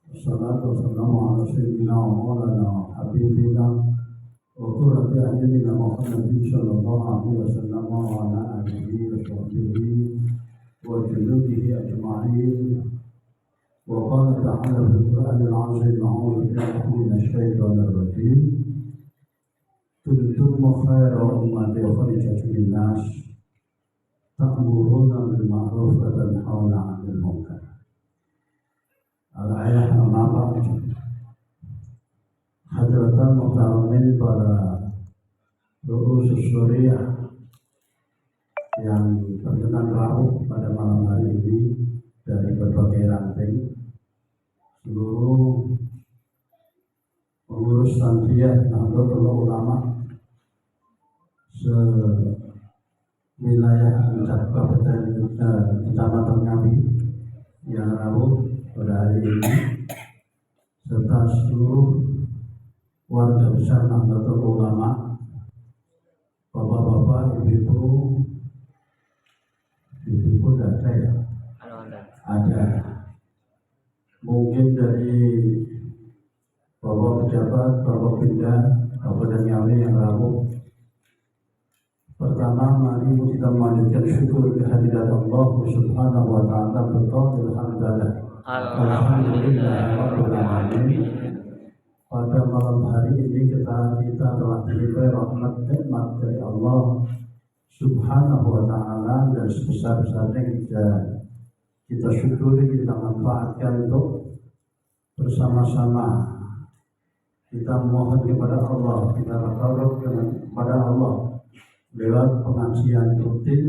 والصلاة والسلام على سيدنا ومولانا حبيبنا وقرة أعيننا محمد صلى الله عليه وسلم وعلى آله وصحبه وجنوده أجمعين. وقال تعالى في القرآن العظيم: أعوذ بالله من الشيطان الرجيم. كنتم خير أمة أخرجت للناس ta'muruna bil ma'ruf wa tanhauna 'anil munkar. Al-ayah amma hadratan muhtaramin para ru'usus syuriah yang berkenan rauh pada malam hari ini dari berbagai ranting, seluruh pengurus Tanfiyah Nahdlatul Ulama wilayah Kabupaten Kecamatan Ngawi yang rabu pada hari ini, serta seluruh warga besar Nahdlatul Ulama, bapak-bapak, ibu-ibu ada ya? Ada. Mungkin dari bapak pejabat, bapak pindah Kabupaten Ngawi yang rabu. Pertama, mari kita memanjatkan syukur kehadirat Allah Subhanahu wa Ta'ala berqaul hamdalah. Alhamdulillahirabbil alamin. Pada malam hari ini kita telah diberi rahmat nikmat dari Allah Subhanahu wa Ta'ala, dan sebesar-besarnya kita syukuri, kita manfaatkan untuk bersama-sama kita mohon kepada Allah, kita bertawakkal kepada Allah lewat pengajian rutin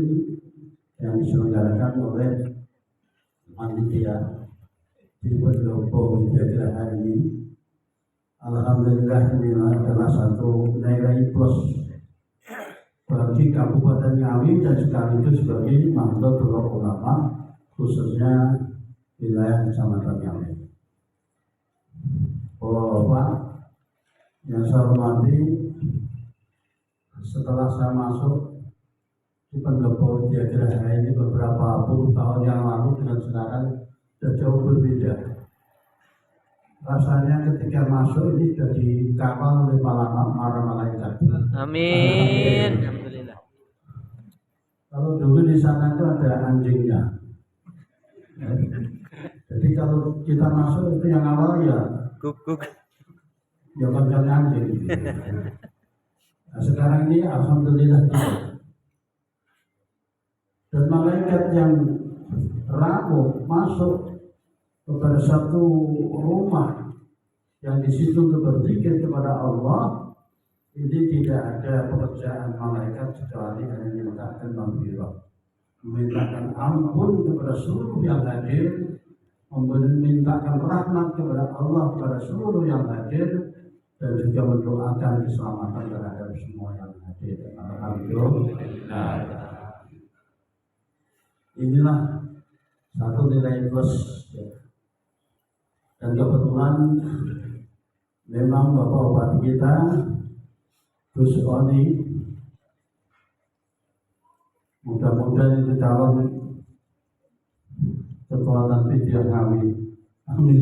yang diselenggarakan oleh panitia di Pendopo Widya hari ini. Alhamdulillah, ini adalah satu nilai plus bagi Kabupaten Ngawi dan sekaligus bagi Nahdlatul Ulama, khususnya wilayah Kecamatan Ngawi. Bapak yang saya hormati, setelah saya masuk di Pendopo Widya ini beberapa puluh tahun yang lalu dengan sekarang sudah jauh berbeda. Rasanya ketika masuk ini sudah dikawal oleh para malaikat. Amin. Alhamdulillah. Kalau dulu di sana itu ada anjingnya. Jadi kalau kita masuk itu yang awal ya Kuk. Ya kan anjing. Nah, sekarang ini alhamdulillah dan malaikat yang rapuh masuk kepada satu rumah yang di situ untuk berzikir kepada Allah, ini tidak ada pekerjaan malaikat kecuali hanya memintakan maghfirah, memintakan ampun kepada seluruh yang hadir, memintakan rahmat kepada Allah kepada seluruh yang hadir, dan juga mendoakan keselamatan terhadap semua yang hadir. Alhamdulillah. Inilah satu nilai plus. Dan kebetulan memang bapak-bapak kita Gus Oni mudah-mudahan itu calon ketua Tanfiyah Ngawi. Amin.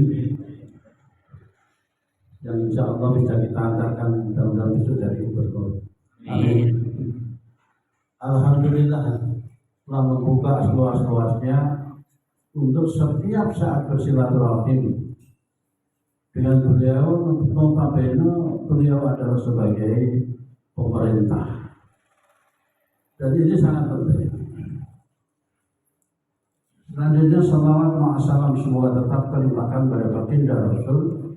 Yang insya Allah bisa kita antarkan mudah-mudahan besok dari gubernur. Amin. Alhamdulillah telah membuka seluas-luasnya untuk setiap saat bersilaturahim dengan beliau. Notabene beliau adalah sebagai pemerintah, dan ini sangat penting. Selanjutnya salawat ma'asalam semoga tetap terlimpahkan pada baginda Rasul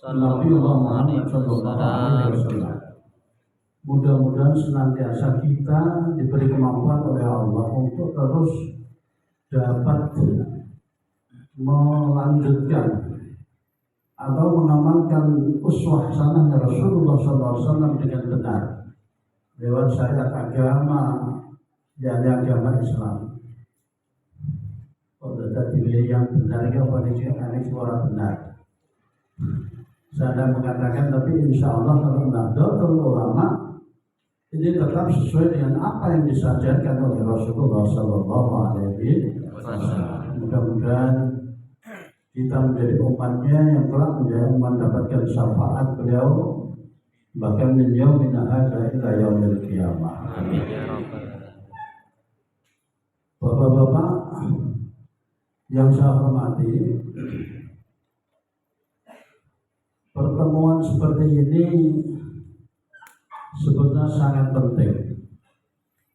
Nabi Muhammad SAW. Mudah-mudahan senantiasa kita diberi kemampuan oleh Allah untuk terus dapat melanjutkan atau mengamalkan uswah hasanah Rasulullah SAW dengan benar lewat syariat agama, yakni agama Islam. Kalau tidak yang benar, ini suara benar. Saya mengatakan, tapi insya Allah kalau Nahdlatul Ulama ini tetap sesuai dengan apa yang disajarkan oleh Rasulullah SAW. Mudah-mudahan kita menjadi umatnya yang telah mendapatkan syafaat beliau bahkan min yaumina hadza ila yaumil qiyamah. Amin ya rabbal alamin. Bapak-bapak yang saya hormati, pertemuan seperti ini sebetulnya sangat penting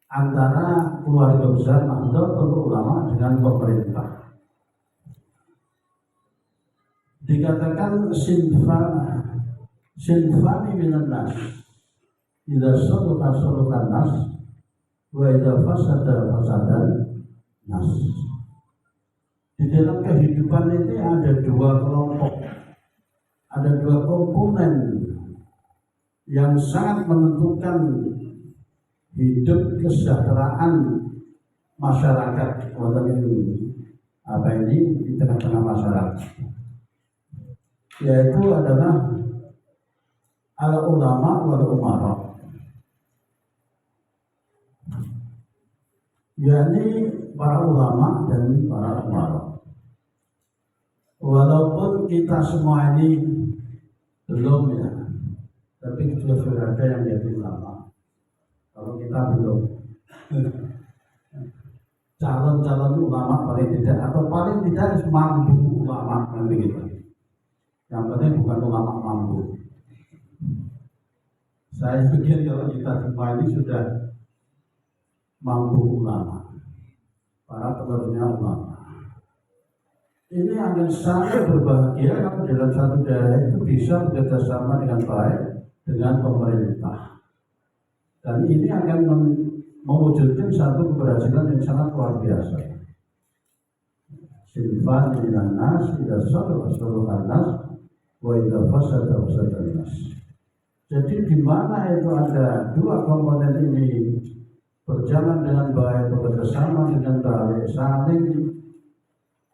antara keluarga besar Nahdlatul Ulama dengan pemerintah. Dikatakan sinfani minan nas, idza saluka nas wa idza fasadan nas. Di dalam kehidupan ini ada dua kelompok, ada dua komponen yang sangat menentukan hidup kesejahteraan masyarakat di tengah-tengah masyarakat, yaitu adalah al ulama wal umara, yakni para ulama dan para umara. Walaupun kita semua ini belum ya, tapi sudah ada yang jadi ulama. Kalau kita belum, calon-calon ulama paling tidak, atau paling tidak mampu ulama kan begitu. Yang penting bukan ulama mampu. Saya pikir kalau kita semua ini sudah mampu ulama, para penerusnya ulama. Ini akan sangat berbahagia kalau dalam satu daerah itu bisa bekerjasama dengan baik dengan pemerintah. Dan ini akan mewujudkan satu keberhasilan yang sangat luar biasa. Sinfan minan nas, idza salukan nas, wa idza fasadan nas. Jadi di mana itu ada dua komponen ini berjalan dengan baik, bekerjasama dengan baik, saling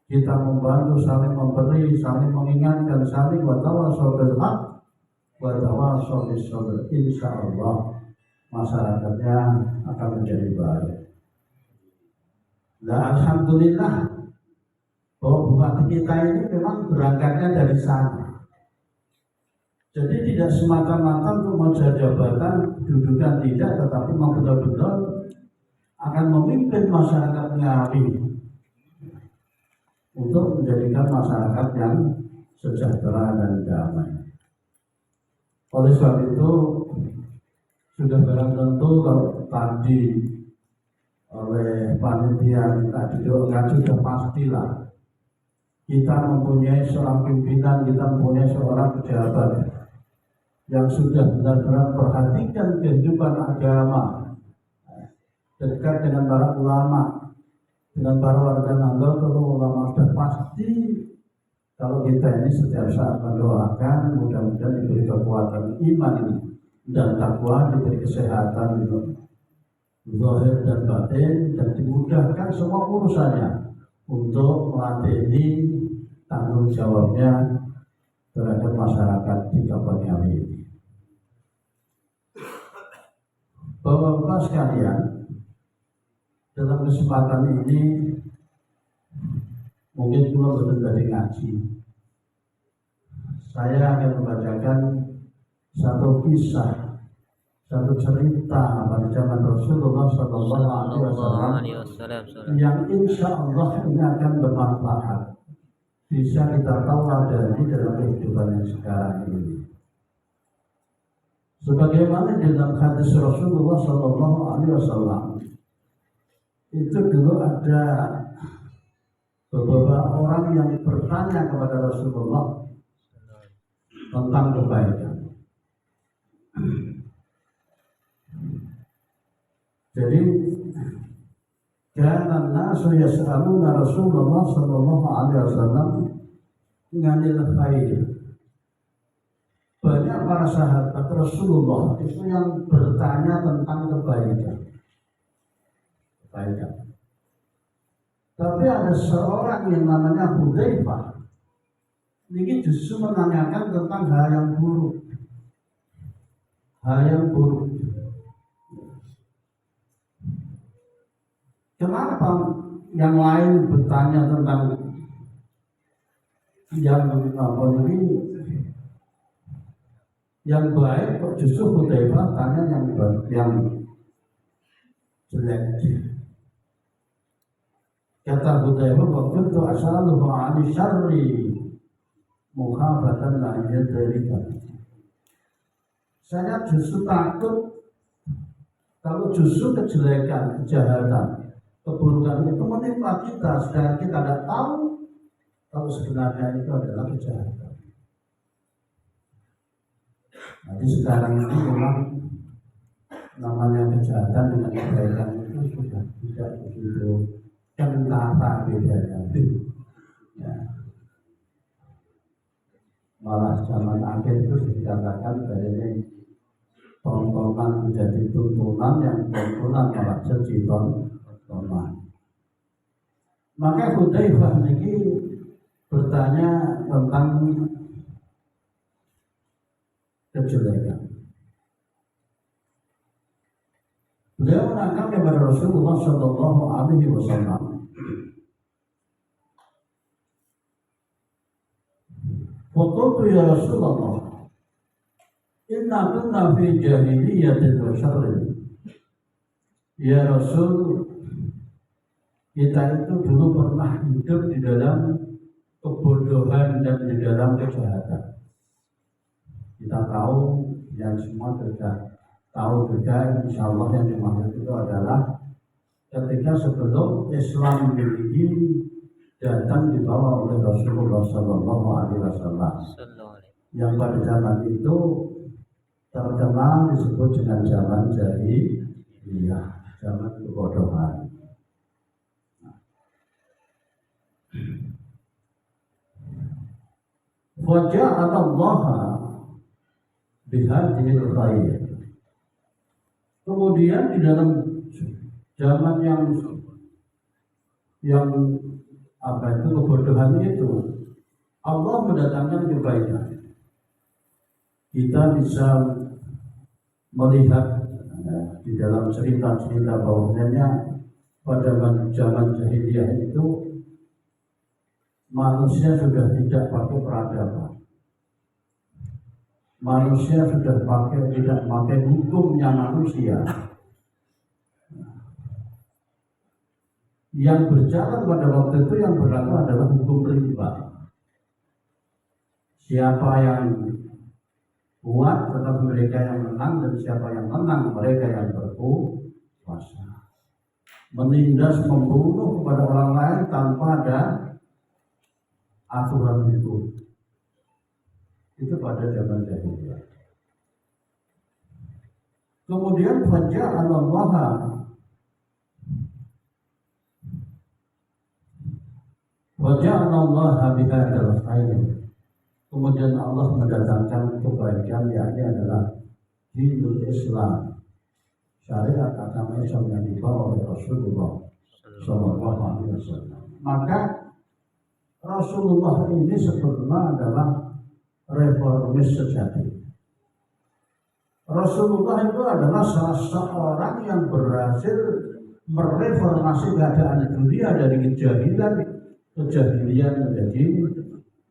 kita membantu, saling memberi, saling mengingatkan, saling watawasau bil haq, watawasau bis sabr. Insyaallah masyarakatnya akan menjadi baik. Nah, alhamdulillah bahwa bupati kita ini memang berangkatnya dari sana. Jadi tidak semata-mata untuk menjadi jabatan dudukan tidak, tetapi betul-betul akan memimpin masyarakat Ngawi untuk menjadikan masyarakat yang sejahtera dan damai. Oleh sebab itu sudah barang tentu kalau tadi oleh panitia minta didoakan, sudah pastilah kita mempunyai seorang pimpinan, kita mempunyai seorang pejabat yang sudah benar-benar perhatikan kehidupan agama, dekat dengan para ulama, dengan para warga Nahdlatul Ulama. Sudah pasti kalau kita ini setiap saat mendoakan mudah-mudahan diberi kekuatan iman ini dan takwa, diberi kesehatan zahir dan batin, dan dimudahkan semua urusannya untuk melatih tanggung jawabnya terhadap masyarakat di Kabupaten Ngawi ini. Bapak-bapak sekalian, dalam kesempatan ini mungkin belum betul dari ngaji, saya akan membacakan satu kisah, satu cerita pada zaman Rasulullah SAW yang insya Allah ini akan bermanfaat, bisa kita tawadani dalam kehidupan yang sekarang ini. Sebagaimana dalam hadis Rasulullah SAW, itu dulu ada beberapa orang yang bertanya kepada Rasulullah tentang kebaikan. Jadi kana nasu yas'aluna Rasulullah sallallahu alaihi wasallam nganil khair. Banyak para sahabat Rasulullah itu yang bertanya tentang kebaikan. Tapi ada seorang yang namanya Hudzaifah, ini justru menanyakan tentang hal yang buruk. Hal yang buruk. Kenapa yang lain bertanya tentang yang apa ini yang baik kok justru Hudzaifah tanya yang jelek. Kata Hudzaifah, waktu itu asaluhu ani syarri muhabatan la yadrika. Saya justru takut kalau justru kejelekan, kejahatan, keburukan itu menimpa kita, sedangkan kita tidak tahu kalau sebenarnya itu adalah kejahatan. Jadi sekarang ini memang namanya kejahatan dengan kebaikan itu sudah tidak begitu kentara bedanya. Ya. Malah zaman akhir itu dikatakan bahwa tontonan menjadi tuntunan, yang tuntunan malah jadi tontonan. Maka Hudzaifah ini bertanya tentang kejelekan. Beliau menangkap kepada Rasulullah Shallallahu Alaihi Wasallam. Qultu ya Rasulullah, inna kunna fi jahiliyatin wa syarrin. Ya Rasul, kita itu dulu pernah hidup di dalam kebodohan dan di dalam kejahatan. Kita tahu, yang semua sudah tahu juga, insya Allah yang dimaksud itu adalah ketika sebelum Islam ini datang dibawa oleh Rasulullah Sallallahu Alaihi Wasallam, yang pada zaman itu terkenal disebut dengan zaman jahiliyah, zaman kebodohan. Wajah Allah bihadil khair. Kemudian di dalam zaman yang apa itu kebodohan itu, Allah mendatangkan kebaikan. Kita bisa melihat di dalam cerita-cerita bahwasanya pada zaman jahiliyah itu manusia sudah tidak pakai peradaban. Manusia sudah tidak pakai hukumnya manusia. Yang berjalan pada waktu itu yang berlaku adalah hukum riba. Siapa yang kuat tetap mereka yang menang, dan siapa yang menang mereka yang berkuasa. Menindas, membunuh kepada orang lain tanpa ada aturan itu. Itu pada zaman jahiliyah. Kemudian waja'alallaha bihadzal khair. Kemudian Allah mendatangkan kebaikan, yakni adalah dinul Islam, syariat agama Islam yang dibawa oleh Rasulullah Sallallahu Alaihi Wasallam. Maka Rasulullah ini sebetulnya adalah reformis sejati. Rasulullah itu adalah salah seorang yang berhasil mereformasi keadaan dunia dari kejahilian menjadi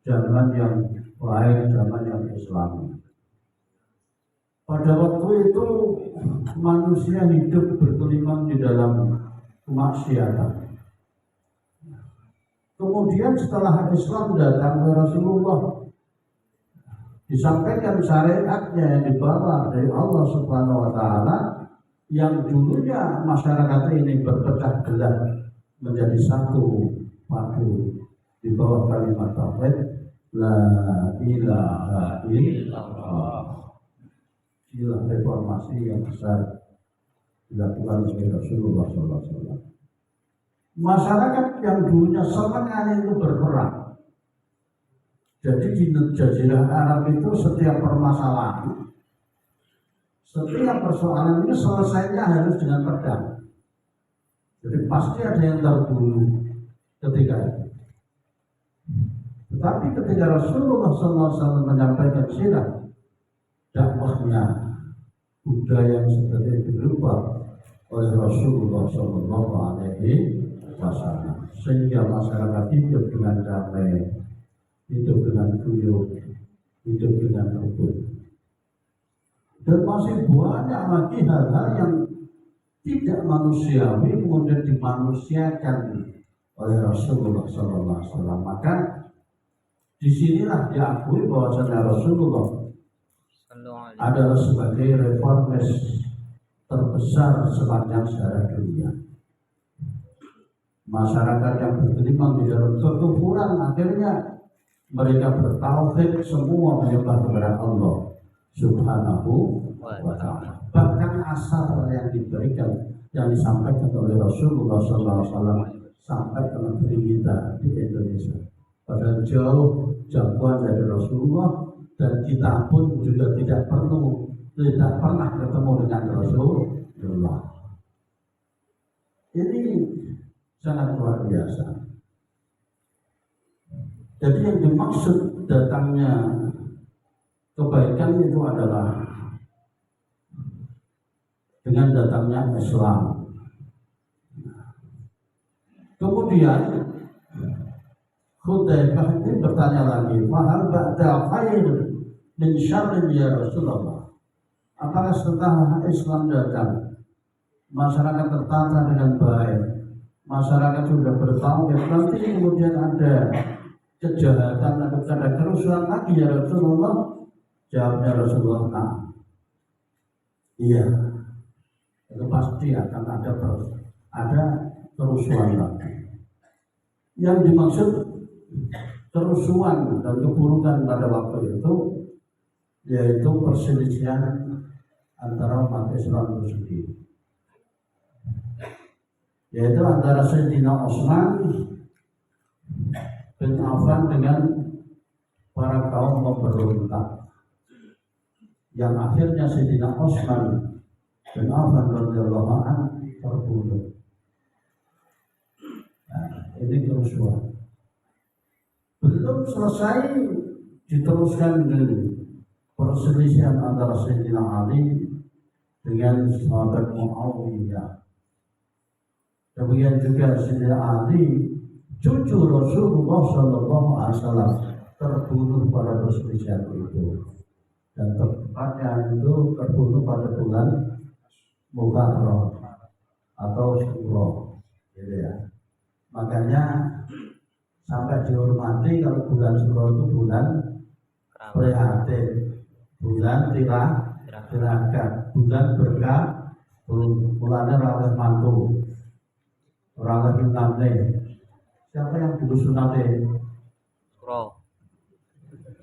zaman yang baik, zaman yang Islami. Pada waktu itu manusia hidup bergelimang di dalam kemaksiatan. Kemudian setelah Islam datang ke Rasulullah, disampaikan syariatnya yang dibawa dari Allah Subhanahu wa Ta'ala, yang dulunya masyarakat ini berpecah belah menjadi satu padu di bawah kalimat tauhid la ilaha illallah. Inilah reformasi yang besar dilakukan oleh Rasulullah SAW. Masyarakat yang dulunya semangatnya itu berperang. Jadi di Jazirah Arab itu setiap permasalahan, setiap persoalan ini selesainya harus dengan pedang. Jadi pasti ada yang terbunuh ketika itu. Tetapi ketika Rasulullah SAW menyampaikan sirah dakwahnya, budaya yang seperti itu berubah oleh Rasulullah SAW, sehingga masyarakat hidup dengan damai, hidup dengan kuyuk, hidup dengan rukun. Dan masih banyak lagi hal-hal yang tidak manusiawi kemudian dimanusiakan oleh Rasulullah SAW. Maka disinilah diakui bahwasanya Rasulullah adalah sebagai reformis terbesar sepanjang sejarah dunia. Masyarakat yang bergelimang di dalam kekufuran akhirnya mereka bertauhid semua menyembah kepada Allah Subhanahu wa ta'ala. Bahkan asar yang diberikan yang disampaikan oleh Rasulullah SAW sampai ke negeri kita di Indonesia. Padahal jauh jangkauan dari Rasulullah dan kita pun juga tidak pernah ketemu dengan Rasulullah. Ini sangat luar biasa. Jadi yang dimaksud datangnya kebaikan itu adalah dengan datangnya Islam. Kemudian Hudzaifah ini bertanya lagi, "Fahal ba'da khair min syarrin ya Rasulullah?" Apakah setelah Islam datang masyarakat tertata dengan baik, masyarakat sudah bertauhid, nanti kemudian ada kejahatan, ada kerusuhan lagi ya Rasulullah? Jawabnya Rasulullah, nah, iya, itu pasti akan ada kerusuhan lagi. Yang dimaksud kerusuhan dan keburukan pada waktu itu yaitu perselisihan antara umat Islam itu sendiri, yaitu antara Sayyidina Utsman bin Affan dengan para kaum pemberontak, yang akhirnya Sayyidina Utsman bin Affan radhiyallahu anhu terbunuh. Nah, ini kerusuhan. Belum selesai diteruskan dengan perselisihan antara Sayyidina Ali dengan sahabat Muawiyah. Kemudian juga Sayyidina Ali, cucu Rasulullah SAW, terbunuh pada perselisihan itu. Dan tepatnya itu terbunuh pada bulan Muharram atau Syuro, gitu ya. Makanya sampai dihormati kalau bulan Syuro itu bulan prihatin, bulan tirakat, bulan berkah, bulannya raweh mantu, raweh minate. Siapa yang dulu sunate?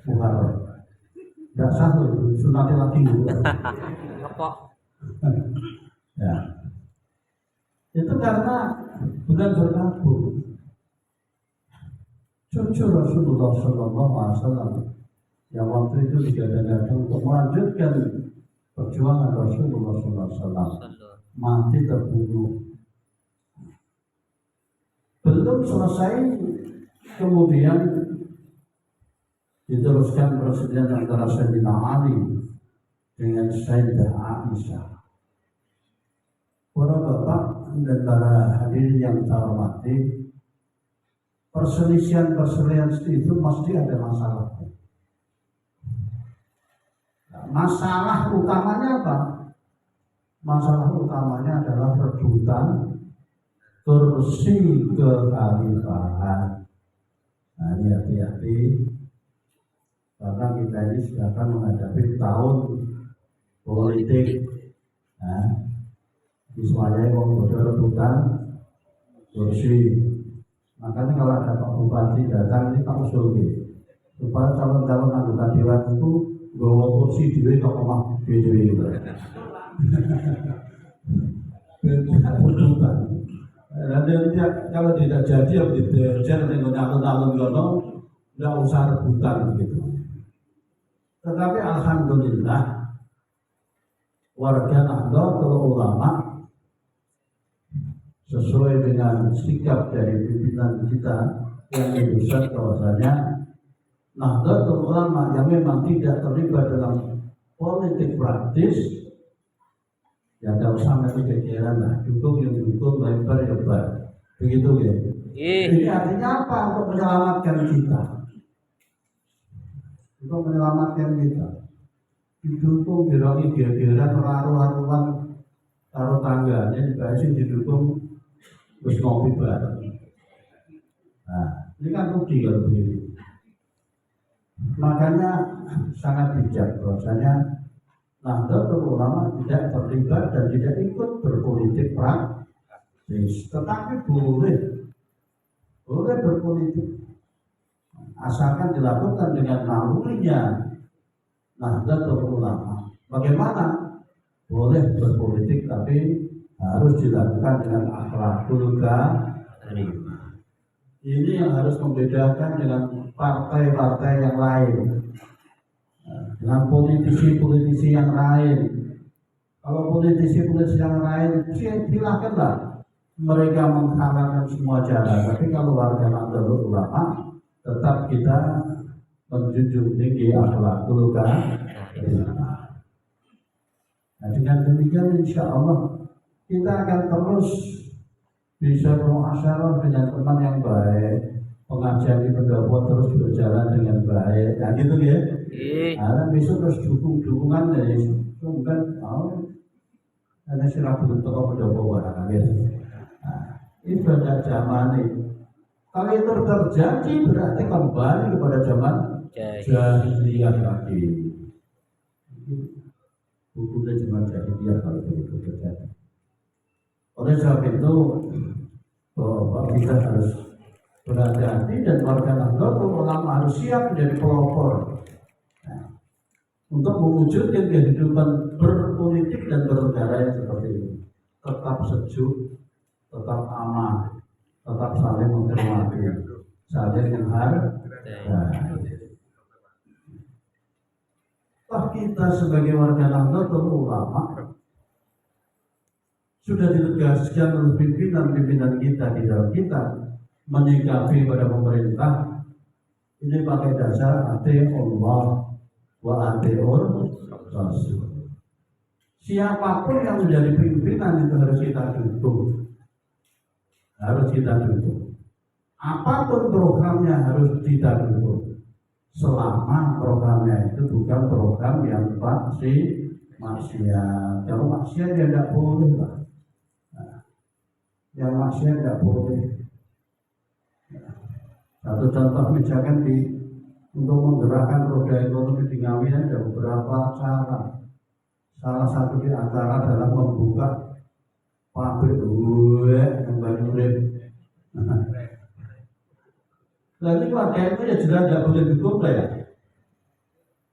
Muharram. Tidak sah tuh, sunatnya lagi. Apa? Ya. Itu karena bulan berkabung. Cucu Rasulullah SAW yang waktu itu digadang-gadang untuk melanjutkan perjuangan Rasulullah SAW mati terbunuh. Belum selesai, kemudian diteruskan perselisihan antara Sayyidina Ali dengan Sayyidah Aisyah. Para bapak dan para hadirin yang terhormati, perselisihan itu pasti ada masalahnya. Masalah utamanya apa? Masalah utamanya adalah rebutan kursi kekhalifahan. Nah, ini hati-hati. Karena kita ini sudah akan menghadapi tahun politik. Nah, semuanya mau rebutan kursi. Makanya kalau ada Pak Bupati datang ini tak usul supaya calon-calon anggota dewan itu bawa kursi di omah di gitu. Rebutan. Nanti kalau tidak jadi ya dibejar dengan nyalon-nyalon gono, nggak usah rebutan gitu. Tetapi alhamdulillah warga Nahdlatul Ulama sesuai dengan sikap dari pimpinan kita yang dibesar bahwasanya Nahdlatul Ulama yang memang tidak terlibat dalam politik praktis, ya tidak usah nanti kekiran lah, dukung yang dukung, lebar yang lebar, begitu ya. Ini artinya apa? Untuk menyelamatkan kita. untuk menyelamatkan kita. Didukung dirongi dia-dia raru-raruan karo tangganya juga sih didukung terus ngopi bareng. Nah, ini kan rugi kalau begini. Makanya sangat bijak bahwasanya Nahdlatul Ulama tidak terlibat dan tidak ikut berpolitik praktis, tetapi boleh berpolitik asalkan dilakukan dengan nalurinya Nahdlatul Ulama. Bagaimana? Boleh berpolitik tapi harus dilakukan dengan akhlakul karimah. Ini yang harus membedakan dengan partai-partai yang lain, dengan politisi-politisi yang lain. Kalau politisi-politisi yang lain, silakanlah mereka menghalalkan semua cara. Tapi kalau warga Nahdlatul Ulama, tetap kita menjunjung tinggi akhlakul karimah. Nah, dengan demikian insya Allah kita akan terus bisa bermuasyarah dengan teman yang baik, pengajian di pendopo terus berjalan dengan baik, nah gitu ya. Nah, besok terus dukungan dari sumber tahu ada sirah bentuk pendopo barangkali. Nah, ini pada zaman ini. Kalau itu terjadi berarti kembali kepada zaman jahiliyah lagi. Hukumnya zaman jahiliyah kalau itu terjadi. Oleh sebab itu, bahwa kita harus berhati-hati dan warga Nahdlatul Ulama harus siap menjadi pelopor untuk mewujudkan kehidupan berpolitik dan bernegara yang seperti ini. Tetap sejuk, tetap aman, tetap saling menghormati, saling menghargai. Kita sebagai warga Nahdlatul Ulama sudah ditegaskan oleh pimpinan-pimpinan kita di dalam kita menyikapi pada pemerintah ini pakai dasar ati Allah wa atiur Rasul. Siapapun yang menjadi pimpinan itu harus kita dukung, apapun programnya harus kita dukung selama programnya itu bukan program yang maksiat. Kalau maksiat ya tidak boleh lah. Yang maksiat tidak boleh. Satu contoh misalkan untuk menggerakkan roda ekonomi di Ngawi ada beberapa cara. Salah satu di antara adalah membuka pabrik yang Banyurit. Lalu warga itu ya jelas tidak boleh dukung ya.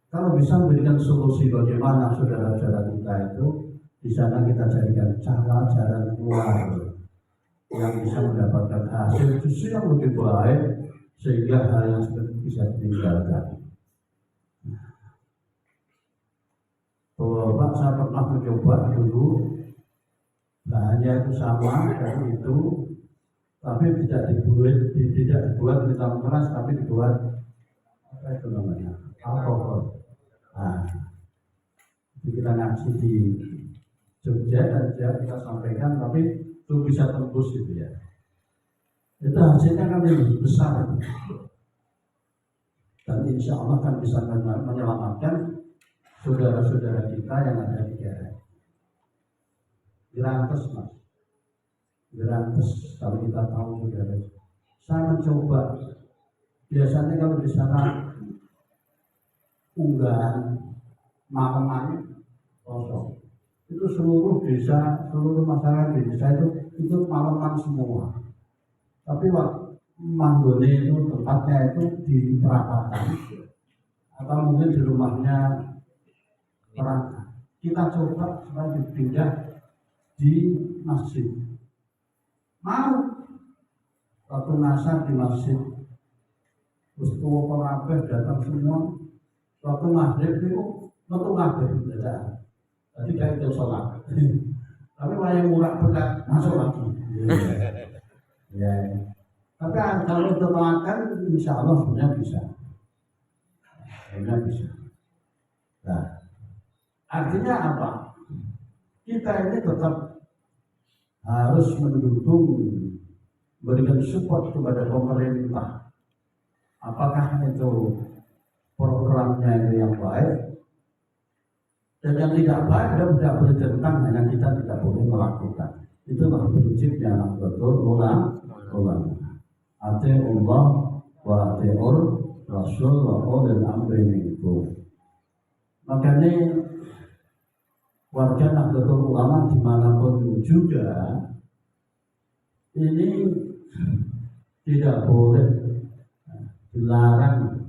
Kalau bisa memberikan solusi bagaimana saudara-saudara kita itu di sana kita jadikan cara-cara keluar yang bisa mendapatkan hasil justru yang lebih baik sehingga hal yang seperti bisa ditinggalkan. Bapak saya pernah mencoba dulu bahannya itu sama dari itu, tapi tidak dibuat hitam keras, tapi dibuat apa itu namanya alkohol. Nah, kita ngaji di Jogja dan kita sampaikan, tapi itu bisa tembus gitu ya. Itu hasilnya kan lebih besar dan insya Allah kan bisa menyelamatkan saudara-saudara kita yang ada di daerah. Dirantes mas, dirantes kalau kita tahu saudara. Saya mencoba, biasanya kalau di sana unggahan malam kosong. Itu seluruh desa, seluruh masyarakat di desa itu malaman semua. Tapi waktu manggone itu tempatnya itu di perapatan atau mungkin di rumahnya orang. Kita coba supaya dipindah di masjid. Mau waktu nasar di masjid, terus tua pengabar datang semua. Waktu maghrib itu waktu maghrib beda. Jadi kayak itu sholat. Tapi yang murah berat masuk lagi. Ya. Tapi kalau untuk makan, insya Allah sebenarnya bisa. Bisa. Nah, artinya apa? Kita ini tetap harus mendukung, berikan support kepada pemerintah. Apakah itu program perannya itu yang baik, dan yang tidak baik tidak boleh ditentang, hanya kita tidak boleh melakukan. Itulah prinsipnya Nahdlatul Ulama. Ati'ullah wa ati'ur Rasul wa ulil amri minkum. Makanya warga Nahdlatul Ulama dimanapun juga ini tidak boleh dilarang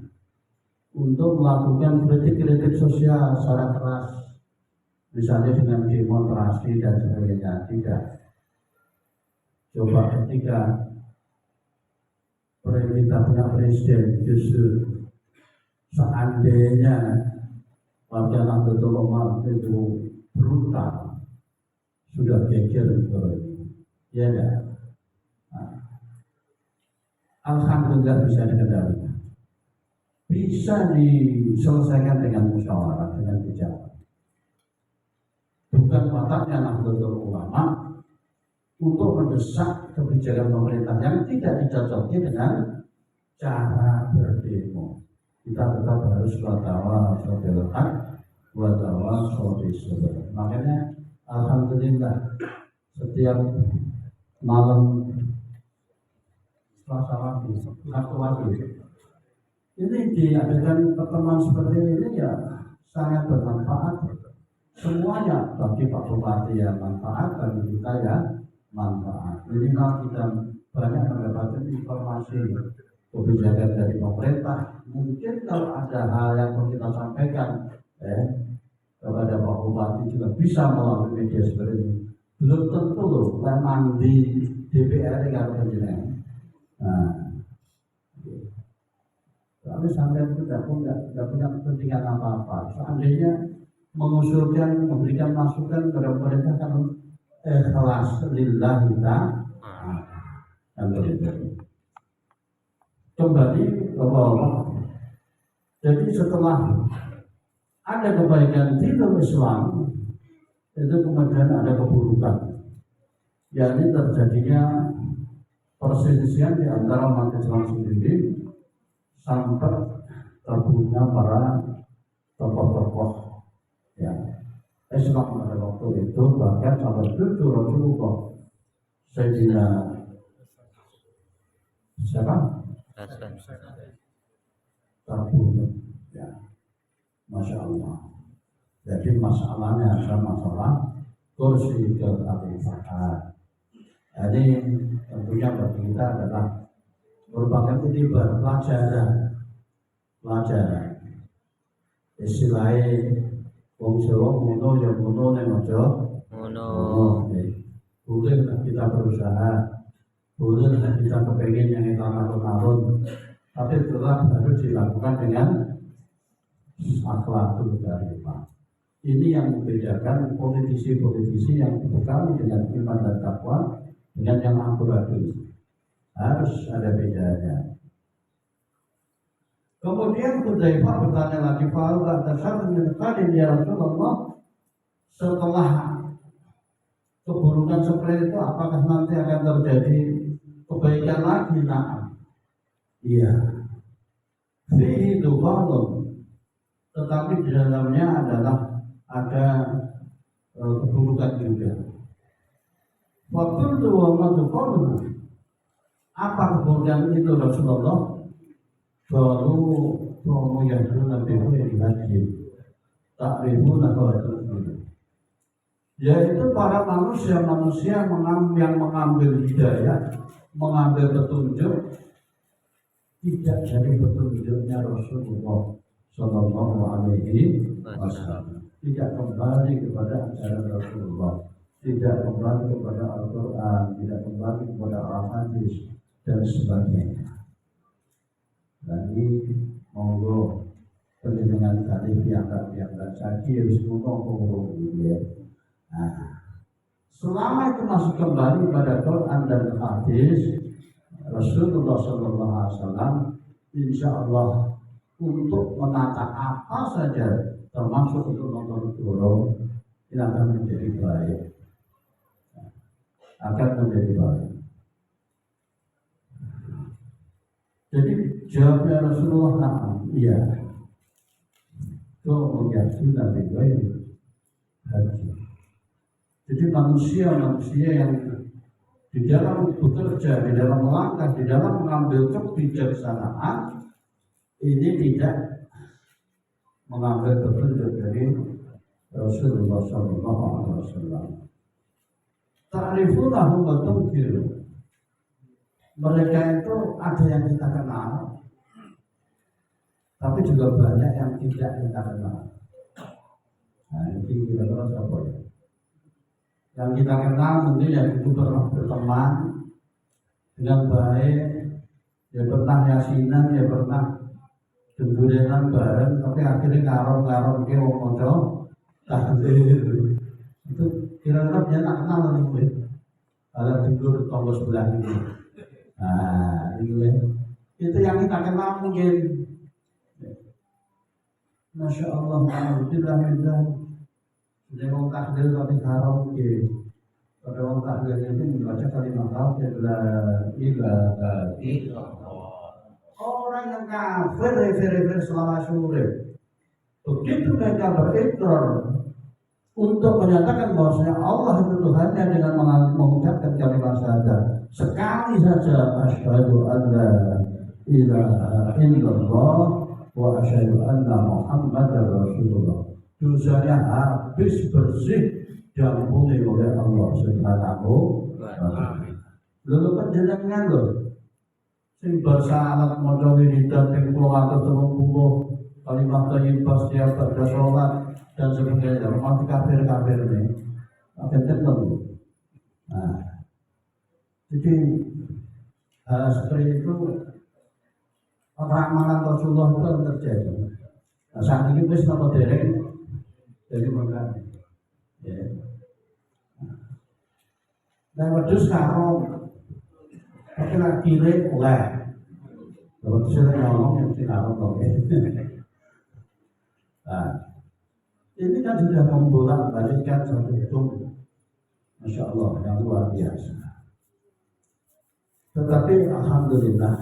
untuk melakukan kritik-kritik sosial secara keras, misalnya dengan demonstrasi dan sebagainya. Tidak. Coba ketika kita punya presiden, justru seandainya warga Nahdlatul Ulama itu brutal, sudah geger ya enggak? Alhamdulillah bisa dikendalikan, bisa diselesaikan dengan musyawarah, dengan bicara. Bukan wataknya Nahdlatul Ulama untuk mendesak kebijakan pemerintah yang tidak dicocoki dengan cara berdemo. Kita tetap harus watawa sobilhaq, watawa sobisobir. Makanya alhamdulillah setiap malam Selasa pagi ini diadakan pertemuan seperti ini ya sangat bermanfaat. Semuanya bagi Pak Bupati ya manfaat, bagi kita ya manfaat. Minimal kita banyak mendapatkan informasi kebijakan dari pemerintah. Mungkin kalau ada hal yang perlu kita sampaikan kepada Pak Bupati juga bisa melalui media seperti ini. Belum tentu loh memang di DPR kalau penjenengan. Nah, tapi sampai itu tidak punya kepentingan apa-apa. Seandainya mengusulkan, memberikan masukan kepada pemerintah kan ikhlas lillahi ta'ala. Kembali ke bawah. Jadi setelah ada kebaikan di dalam Islam, itu kemudian ada keburukan, yakni terjadinya perselisihan di antara umat Islam sendiri sampai terbunuhnya para tokoh-tokoh ya Islam pada waktu itu, bahkan sampai cucu Rasulullah Sayyidina siapa? Terbunuh ya, Masya Allah. Jadi masalahnya adalah masalah kursi kekhalifahan. Jadi tentunya bagi kita adalah merupakan itibar pelajaran. Istilahnya wong Jawa ngono ya ngono nek aja ngono. Boleh kita berusaha, boleh kita kepengen yang kita alun-alun, tapi tetap harus dilakukan dengan akhlakul karimah. Ini yang membedakan politisi-politisi yang bekali dengan iman dan takwa dengan yang amburadul. Harus ada bedanya. Kemudian Hudzaifah bertanya lagi, "Fa'al tasarruf min qadim ya Rasulullah?" Setelah keburukan seperti itu, apakah nanti akan terjadi kebaikan lagi? Nah, iya. Fihi dukhulun, tetapi di dalamnya adalah ada keburukan juga. Waktu itu dukhulun, apa keburukan itu Rasulullah? Baru kamu yang lebih haji takrifuna yaitu para manusia yang mengambil hidayah, mengambil petunjuk tidak dari petunjuknya Rasulullah Sallallahu Alaihi Wasallam, tidak kembali kepada ajaran Rasulullah, tidak kembali kepada Al-Quran, tidak kembali kepada Al-Hadis dan sebagainya. Jadi monggo penjenengan kali pihak saja semua ya. Nah, selama itu masuk kembali pada Quran dan hadis Rasulullah Sallallahu Alaihi Wasallam, insya Allah untuk menata apa saja termasuk untuk nonton dorong ini akan menjadi baik, akan menjadi baik. Jadi jawabnya Rasulullah, iya. Itu menjadi Nabi haji. Jadi manusia yang di dalam bekerja, di dalam melangkah, di dalam mengambil kebijaksanaan ini tidak mengambil petunjuk dari Rasulullah SAW. Ta'rifunahum wa tunkiru. Mereka itu ada yang kita kenal, tapi juga banyak yang tidak kita kenal. Nah, ini kira-kira apa ya? Yang kita kenal mungkin yang itu pernah berteman dengan baik, ya pernah yasinan, ya pernah jemburenan bareng, tapi akhirnya ngarong-ngarong ke wong moco takdir. Itu kira-kira dia tak kenal nih, ada jemur tonggo sebelah ini. Nah, itu yang kita kenal mungkin. Masya Allah, alhamdulillah. Sudah orang takdir tapi haram ke. Pada orang takdir itu membaca kalimat tauhid la ilaha illallah. Orang yang kafir refer selama sore. Begitu mereka berikrar untuk menyatakan bahwasanya Allah itu Tuhannya dengan mengucapkan kalimat syahadat. Sekali saja asyhadu an la ilaha illallah wa asyhadu anna Muhammadar Rasulullah. Dosanya habis bersih diampuni oleh Allah Subhanahu wa taala. Lalu panjenengan lho sing bersalat maca wiridan ping 230 kalimat thayyibah setiap pada sholat dan sebagainya, mati kafir ini akan tertentu. Nah, jadi hal seperti itu ramalan Rasulullah itu akan terjadi. Nah, saat ini wis napa dereng jadi maka ya. Dan wedhus karo tapi lagi kire oleh. Kalau saya ngomong yang si karo kok. Nah, ini kan sudah membolak-balikkan satu hukum, Masya Allah, yang luar biasa. Tetapi alhamdulillah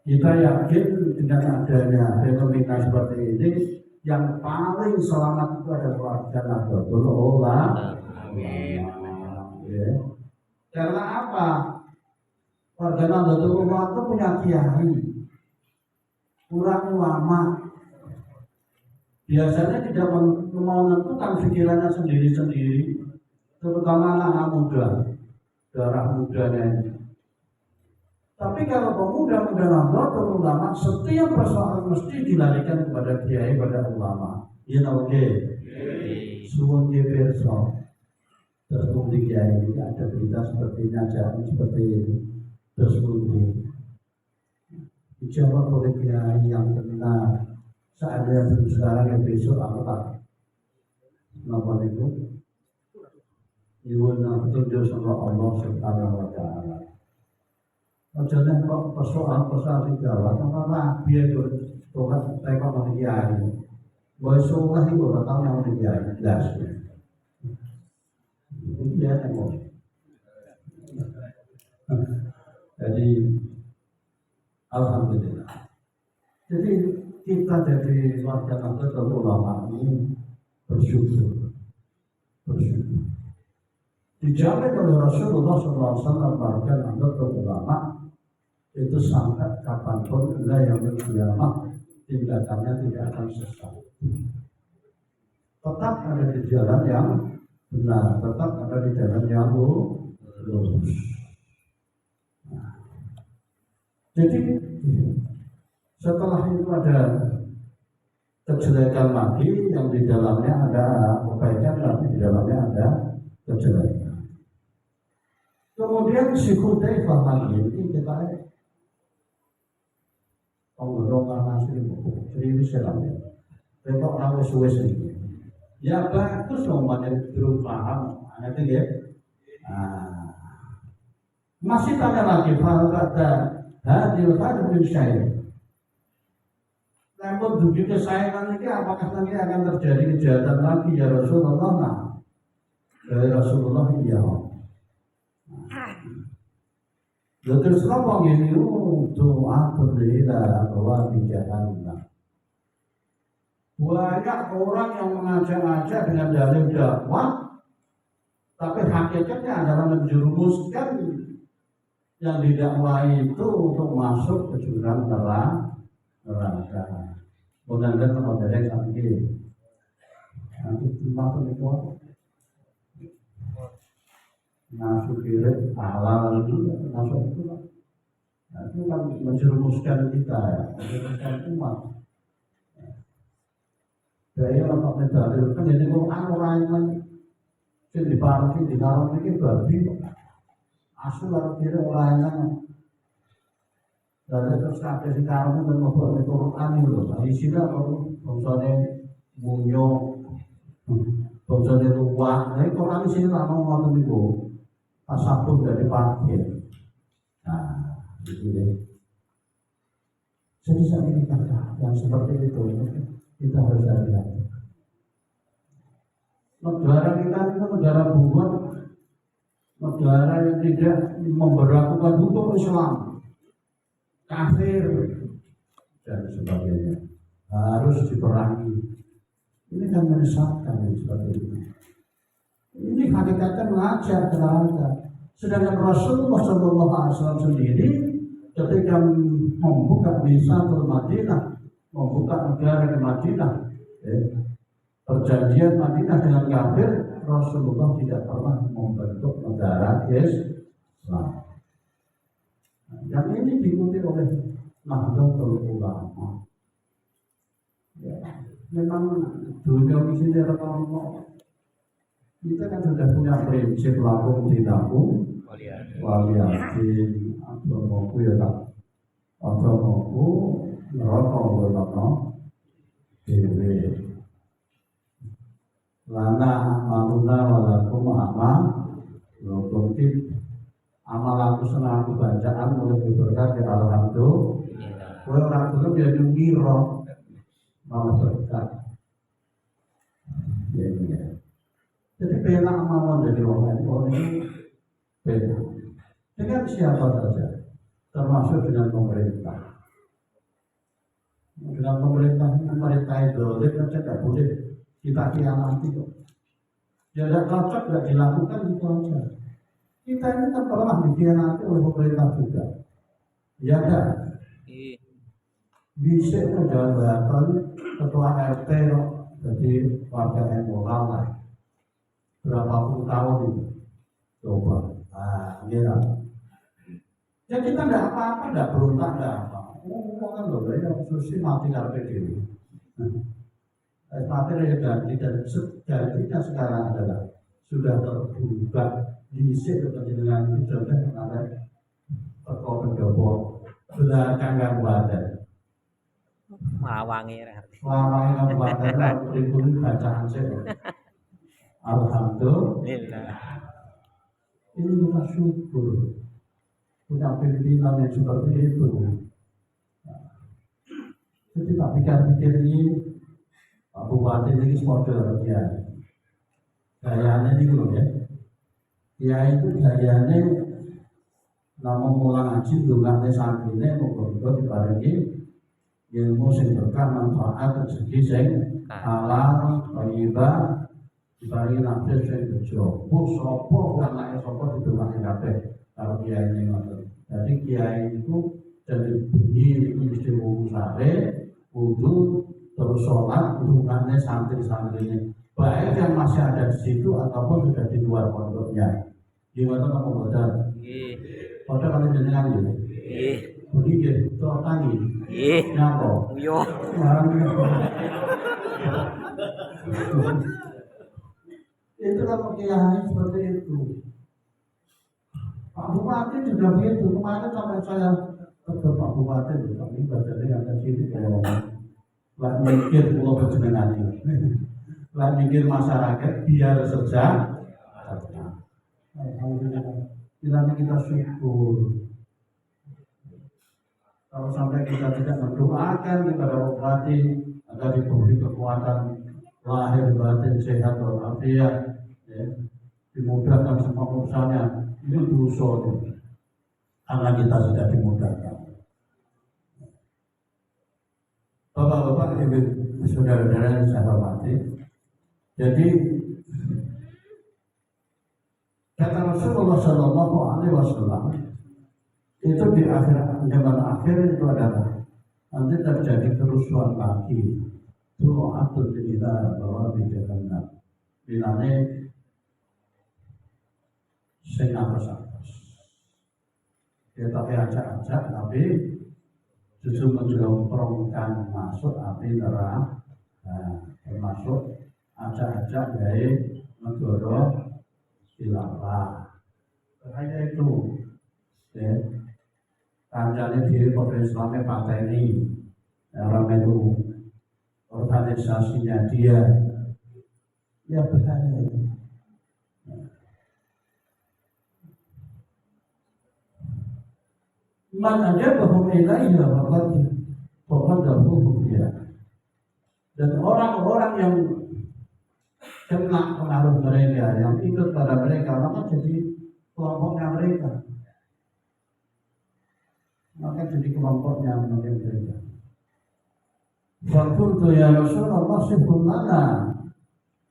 kita yakin dengan adanya fenomena seperti ini, yang paling selamat itu adalah warga Nahdlatul Ulama. Ya. Karena apa? Warga Nahdlatul Ulama itu punya kiai, kurang ulama. Biasanya tidak menentukan pikirannya sendiri-sendiri, terutama anak muda, darah mudanya ini. Tapi kalau pemuda-pemuda Nahdlatul Ulama, setiap persoalan mesti dilarikan kepada kiai, pada ulama. Ya tahu suwun perso. Terus kemudian kiai ini ada berita seperti ajaran seperti itu. Terus kemudian dijawab oleh kiai yang benar. Seandainya belum sekarang yang besok apa? Kenapa itu? Yuwana petunjuk sama Allah Subhanahu wa taala. Maksudnya kok persoalan di Jawa, sama Nabi itu Tuhan tengok mau dikiai. Bahwa sholat itu gak tahu yang mau dikiai, jelas. Itu dia tengok. Jadi alhamdulillah. Jadi kita jadi warga Nahdlatul Ulama ini bersyukur. Dijamin oleh Rasulullah SAW warga Nahdlatul Ulama itu sampai kapanpun yang kiamat tindakannya tidak akan sesat. Tetap ada di jalan yang benar, tetap ada di jalan yang lurus. Nah, jadi setelah itu ada kejelekan lagi yang di dalamnya ada kebaikan, tapi di dalamnya ada kejelekan. Kemudian si Hudzaifah lagi ini kita penggolongan asli buku, jadi selamnya. Tengok orang suwes ini. Ya bagus dong, banyak terus paham, itu ya. Nah, masih tanya lagi, faham kata hadil hadil syai. Namun begitu kesayangan ini, apakah nanti akan terjadi kejahatan lagi ya Rasulullah? Nah, dari Rasulullah iya. Terus ngomong ini doa berbeda bahwa di jahannam. Banyak orang yang mengajak-ajak dengan dalil dakwah, tapi hakikatnya adalah menjerumuskan yang didakwai itu untuk masuk ke jurang neraka. Mudah-mudahan kalau dari sakit, nanti masuk itu masuk kirim halal itu masuk itu, nah, itu kan menjerumuskan kita ya, menjerumuskan umat. Jadi orang dalil kan jadi orang lagi, sih di parki di dalam ini babi, asal orang kira orang yang dari terus sampai sekarang itu membuat Quran itu loh. Isinya kalau bangsa munyo, bangsa luwak. Jadi Quran sini lama ngomong itu tasabun dari parkir. Nah, itu deh. Jadi saat ini kata yang seperti itu kita harus hati-hati. Negara kita itu negara buat negara yang tidak memberlakukan hukum Islam, kafir dan sebagainya, harus diperangi. Ini kan menyesatkan yang seperti ini. Ini hakikatnya mengajak kita. Sedangkan Rasulullah SAW sendiri ketika membuka Misatul Madinah, membuka negara di Madinah, perjanjian Madinah dengan kafir, Rasulullah tidak pernah membentuk negara Islam. Yang ini diikuti oleh Nahdlatul Ulama. Ya, memang dunia ini Allah. Kita kan sudah punya prinsip lakum dinakum waliyatin agamaku ya tak agamaku neraka neraka dewe lana amaluna walakum lakum amal aku senang aku bacaan mulai diberkati alhamdulillah. Kowe ora gelem ya nyukira malah berkat. Ya. Jadi penak mawon dari orang ini penak. Dengan siapa saja, termasuk dengan pemerintah. Dengan pemerintah itu saja tidak boleh kita kiamati kok. Ya tidak cocok, tidak dilakukan itu aja. Kita ini kan pernah dikhianati oleh pemerintah juga. Ya kan? Bisa menjabatan ketua RT jadi warga NU lah. Berapa puluh tahun itu, coba. Nah, gitu. Ya kita tidak apa-apa, tidak berontak, tidak apa. Kan loh, ya susi mati karena diri. Mati ya ganti dan gantinya sekarang adalah sudah terbuka diisi dengan itu contoh ada teko pendopo sudah kanggang badan. Mawangi Kabupaten ribu bacaan saya. Alhamdulillah. Ini kita syukur punya pimpinan yang seperti itu. Jadi tak pikir-pikir ini Pak Bupati ini model ya. Gayanya ini loh ya. Ya itu gayanya namun mulang ngaji dungane santrine muga-muga diparingi ilmu sing berkah manfaat rezeki sing halal thayyibah. Diparingi nafsu sing bejo. Sapa anake sapa didongake kabeh karo kiai ini ngoten. Jadi kiai itu jadi bunyi itu mesti wudu sare, wudu terus sholat, dungane santri-santrinya. Baik yang masih ada di situ ataupun sudah di luar pondoknya. Gimana kamu bodoh? Bodoh kali jenengan ya? Bunyi gitu, tangi. Nyapa? Yo. Itu kalau kiai seperti itu. Pak Bupati juga begitu. Kemarin sampai saya ke Pak Bupati, tapi badannya ada sini kayak lah mikir pulau berjenengan ini. Lah mikir masyarakat biar saja. Alhamdulillah kita syukur. Kalau sampai kita tidak mendoakan kepada Bupati agar diberi kekuatan lahir batin sehat walafiat, ya, dimudahkan semua urusannya, itu dosa karena kita sudah dimudahkan. Bapak-bapak, ibu saudara-saudara yang saya hormati. Jadi kata Rasulullah Shallallahu Alaihi Wasallam itu di akhir zaman akhir itu adalah nanti terjadi kerusuhan lagi. Itu atur kita bahwa di jahannam. Bilangnya sing atas-atas. Dia tapi acak-acak tapi justru menjelongkrongkan masuk api neraka. Nah, termasuk acak-acak dari negara khilafah. Hanya itu. Ya. Kancane diri pada Islamnya pateni. Orang itu organisasinya dia. Ya bahaya itu. Man aja bahwa ilaiya bahkan dahulu dia. Dan orang-orang yang kena pengaruh mereka, yang ikut pada mereka, maka jadi kelompoknya mereka. Maka jadi kelompoknya mereka. Fakultu ya Rasulullah sifun mana?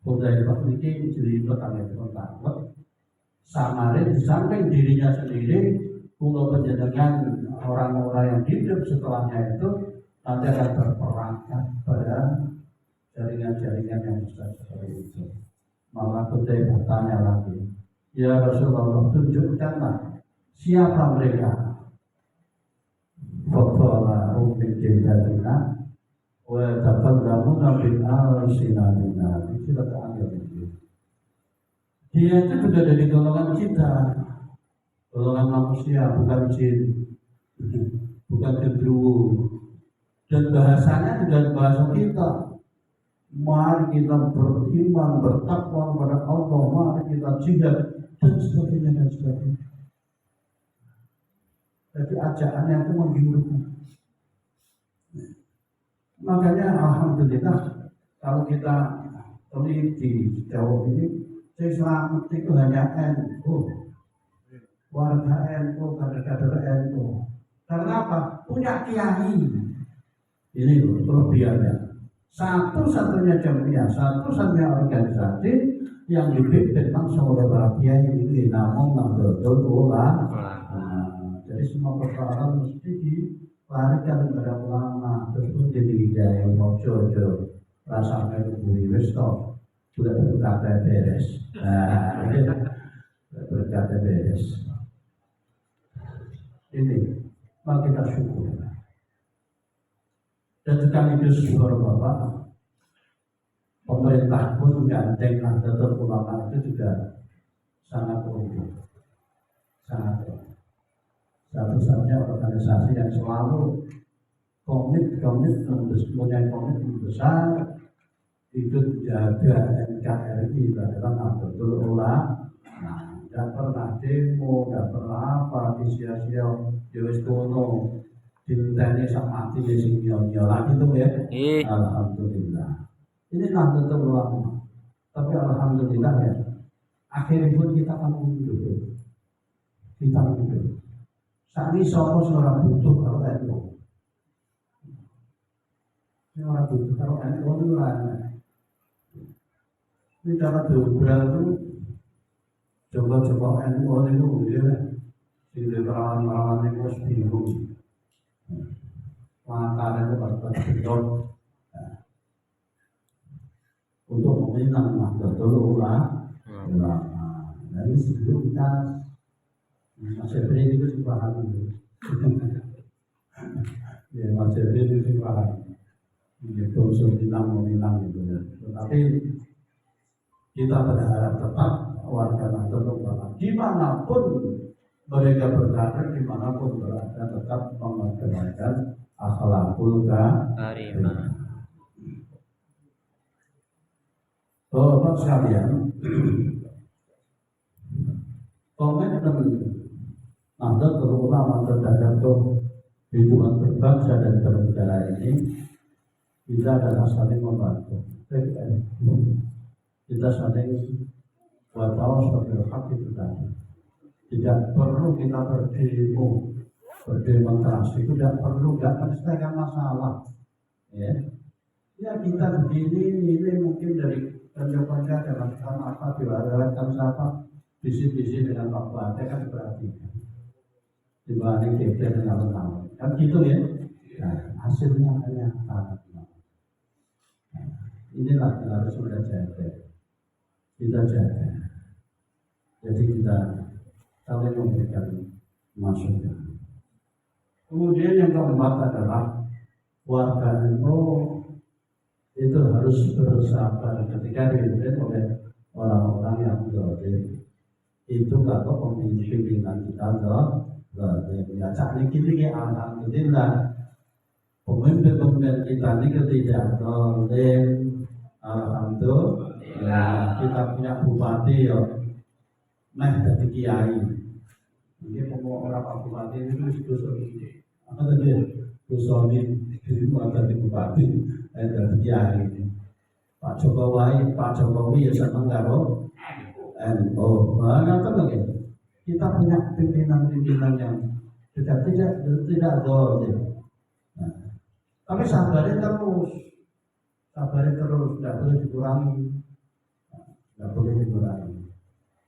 Hudaifah ini jadi petangga takut. Samarin di samping dirinya sendiri, kalau penjenengan orang-orang yang hidup setelahnya itu nanti akan berperangkat pada jaringan-jaringan yang besar seperti itu. Maka Hudaifah tanya lagi, ya Rasulullah tunjukkanlah siapa mereka. Faqala min jildatina wa taqaddamuna bil alsinatina. Kita ambil itu. Dia itu juga dari golongan kita, golongan manusia, bukan jin, bukan gendruwo. Dan bahasanya juga bahasa kita. Mari kita beriman, bertakwa kepada Allah, mari kita jihad dan sebagainya dan sebagainya. Jadi ajakannya itu menggiurkan. Makanya alhamdulillah kalau kita teliti Jawa ini, saya selamat itu hanya NU, warga NU, kader-kader NU. Karena apa? Punya kiai. Ini loh kelebihannya. Satu-satunya jamiah, satu-satunya organisasi yang dipimpin langsung oleh para kiai ini namun Nahdlatul Ulama. Jadi semua persoalan mesti dilarikan kepada ulama, terus pun jadi hidayah mojo rasa meluburi westo sudah berkata beres. Berkata beres. Ini maka kita syukur. Dan sekaligus syukur Bapak, pemerintah pun menggandeng Nahdlatul Ulama itu juga sangat unggul, sangat unggul. Satu-satunya organisasi yang selalu punya komitmen besar ikut jaga NKRI adalah Nahdlatul Ulama. Nah, tidak pernah demo, tidak pernah apa, sia-sia, jauh kono, dinteni sama mati di sini lagi itu ya. Alhamdulillah. Ini Nahdlatul Ulama. Tapi alhamdulillah ya, akhirnya pun kita akan hidup. Kita hidup. Saat ini semua seorang butuh kalau NU. Seorang butuh kalau NU itu lain. Ini cara dobrak itu coba-coba NU itu ya. Sehingga perawan-perawan itu bingung. Makanya itu harus betul. Untuk meminang Nahdlatul Ulama. Dari sebelum kita Mas Jabri itu sih paham itu. Ya Mas Jabri itu sih paham. Itu meminang itu ya. Tetapi kita berharap tetap warga Nahdlatul Ulama dimanapun mereka berada, dimanapun berada tetap menggunakan akhlakul karimah. Bapak sekalian, komitmen Nahdlatul Ulama terhadap kehidupan berbangsa dan bernegara ini kita adalah saling membantu. Kita saling bertawassul bil haq itu tadi. Tidak perlu kita berdemonstrasi, tidak perlu, tidak menyelesaikan masalah. Ya, Ya kita begini ini mungkin dari kerja-kerja dalam apa diwariskan siapa visi-visi dengan Pak Bupati kan berarti dibanding kita dengan tahun kan gitu ya. Nah, hasilnya hanya sangat inilah yang harus kita jaga. Kita jaga. Jadi kita saling memberikan masukan. Kemudian yang keempat adalah warga NU itu harus bersabar ketika dipimpin oleh orang-orang yang zalim. Itu kalau pimpinan kita zalim. Ya saat ini alhamdulillah pemimpin-pemimpin kita ini tidak zalim. Alhamdulillah kita punya bupati ya, dari kiai. Ini orang Pak Bupati itu apa tadi? Gusoni itu dari bupati, dari kiai. Pak Jokowi ya senang karo NU. Nah, lagi. Kita punya pimpinan-pimpinan yang tidak zalim. Nah, tapi sabarin terus, tidak boleh dikurangi,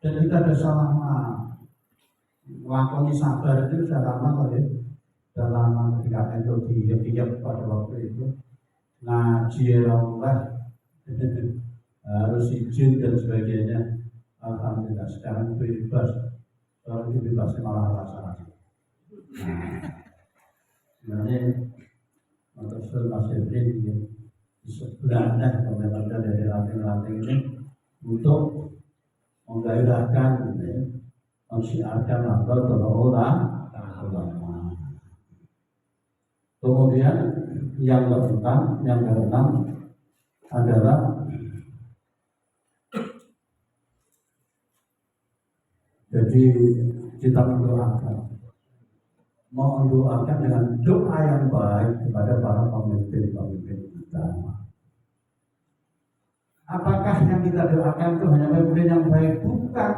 Dan kita ada selama melakoni sabar itu sudah lama ya, sudah lama ketika itu dihiap pada waktu itu ngaji Allah harus izin dan sebagainya. Alhamdulillah sekarang bebas, kalau bebas malah rasa-rasa. Sebenarnya untuk Mas Edwin di sebelahnya pemerintah dari ranting-ranting ini untuk menggairahkan, mensiarkan Nahdlatul Ulama. Kemudian yang keenam adalah jadi kita mendoakan dengan doa yang baik kepada para pemimpin kita. Apakah yang kita doakan itu hanya pemimpin yang baik? Bukan.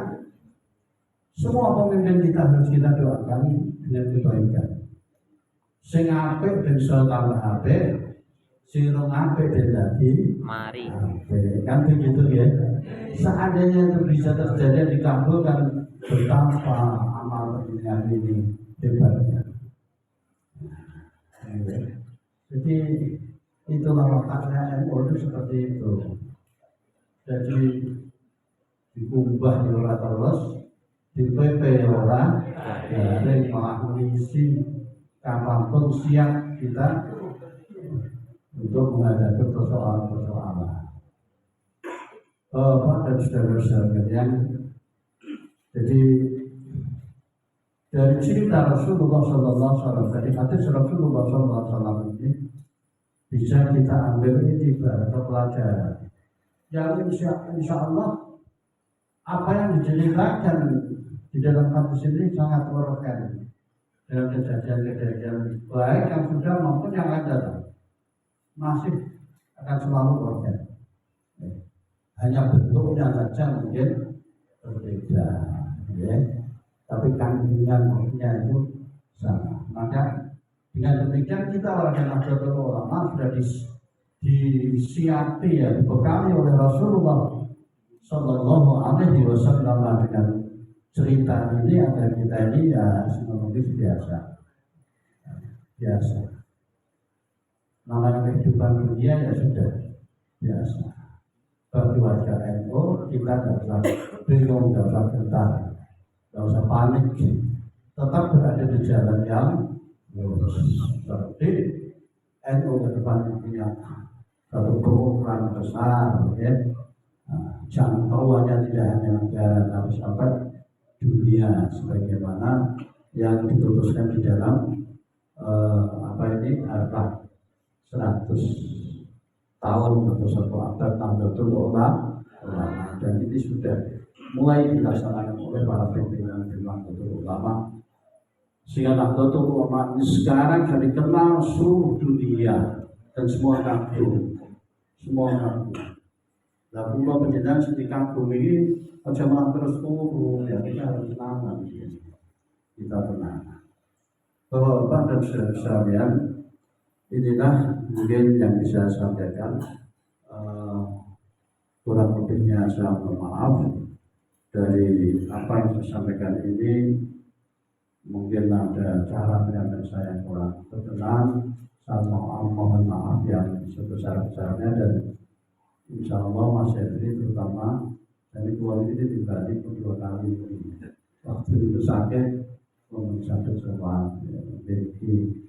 Semua pemimpin kita harus kita doakan dengan kebaikan. Sing apik ben iso tambah apik, sing rong apik ben dadi mari. Kan begitu ya. Seandainya itu bisa terjadi dikabulkan, betapa amal pembinaan ini hebatnya. Jadi itulah wataknya NU itu seperti itu. Jadi dikumbah di orang terus, di PP orang, dari malah mengisi kapanpun siap kita untuk menghadapi persoalan-persoalan. Bapak dan saudara-saudara, jadi dari cerita Rasulullah SAW, dari hadis Rasulullah SAW ini bisa kita ambil itibar atau pelajaran. Yang insya Allah apa yang diceritakan di dalam hadis ini sangat relevan dalam kejadian-kejadian baik yang sudah maupun yang akan datang, masih akan selalu relevan. Hanya bentuknya saja mungkin berbeda, ya. Tapi kandungannya itu sama. Maka dengan demikian kita warga Nahdlatul Ulama sudah disiapi ya, dibekali oleh Rasulullah Sallallahu Alaihi Wasallam dengan cerita ini agar kita ini ya psikologis biasa. Namanya kehidupan dunia ya sudah biasa. Bagi warga NU kita tidak usah bingung, tidak usah gentar, tidak usah panik, tetap berada di jalan yang lurus. Seperti NU ke depan punya satu pengukuran besar, ya. Jangkauannya tidak hanya negara tapi sampai dunia, sebagaimana yang dituliskan di dalam harta 100 tahun atau 1 abad Nahdlatul Ulama, dan ini sudah mulai dilaksanakan oleh para pimpinan Nahdlatul Ulama, sehingga Nahdlatul Ulama ini sekarang jadi dikenal seluruh dunia dan semua kafir. Lalu penjenengan sing kagum ini aja malah terus turun, ya kita harus tenang, kita tenang. Bapak dan saudara sekalian, inilah mungkin yang bisa saya sampaikan. Kurang lebihnya saya mohon maaf. Dari apa yang saya sampaikan ini mungkin ada cara penyampaian saya yang kurang berkenan. Saya mohon maaf yang sebesar-besarnya, dan insya Allah Mas Henry terutama dari keluar ini dibalik kedua kali waktu itu sakit, sakit semua memiliki